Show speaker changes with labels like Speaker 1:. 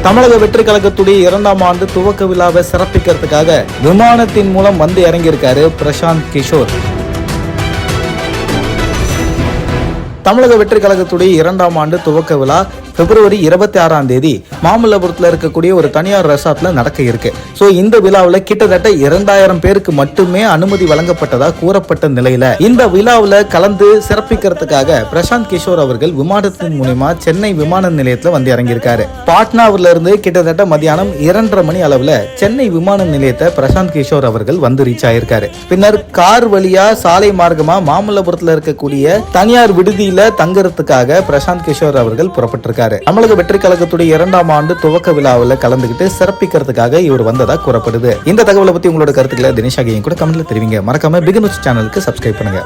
Speaker 1: தமிழக வெற்றி கழகத்துடைய 2ஆம் ஆண்டு துவக்க விழாவை சிறப்பிக்கிறதுக்காக விமானத்தின் மூலம் வந்து இறங்கியிருக்காரு பிரசாந்த் கிஷோர். தமிழக வெற்றி கழகத்துடைய 2ஆம் ஆண்டு துவக்க விழா பிப்ரவரி 26ஆம் தேதி மாமல்லபுரத்தில் இருக்கக்கூடிய ஒரு தனியார் ரெசார்ட்ல நடக்க இருக்கு. சோ இந்த விழாவில் கிட்டத்தட்ட 2000 பேருக்கு மட்டுமே அனுமதி வழங்கப்பட்டதா கூறப்பட்ட நிலையில இந்த விழாவில் கலந்து சிறப்பிக்கிறதுக்காக பிரசாந்த் கிஷோர் அவர்கள் விமானத்தின் மூலமா சென்னை விமான நிலையத்தில் வந்து இறங்கியிருக்காரு. பாட்னாவில இருந்து கிட்டத்தட்ட மதியானம் 2:30 மணி அளவுல சென்னை விமான நிலையத்தை பிரசாந்த் கிஷோர் அவர்கள் வந்து ரீச் ஆயிருக்காரு. பின்னர் கார் வழியா சாலை மார்க்கமா மாமல்லபுரத்தில் இருக்கக்கூடிய தனியார் விடுதியில தங்குறதுக்காக பிரசாந்த் கிஷோர் அவர்கள் புறப்பட்டிருக்காரு. தமிழக வெற்றி கழகத்துடைய 2ஆம் ஆண்டு துவக்க விழாவில் கலந்துகிட்டு சிறப்பிக்கிறதுக்காக இவர் வந்ததா கூறப்படுது. இந்த தகவலை பத்தி உங்களோட கருத்துக்களை தினேஷ் ஆகியும் கூட கமெண்ட்ல தெரிவிங்க. மறக்காம பிக் நியூஸ் சேனலுக்கு சப்ஸ்கிரைப் பண்ணுங்க.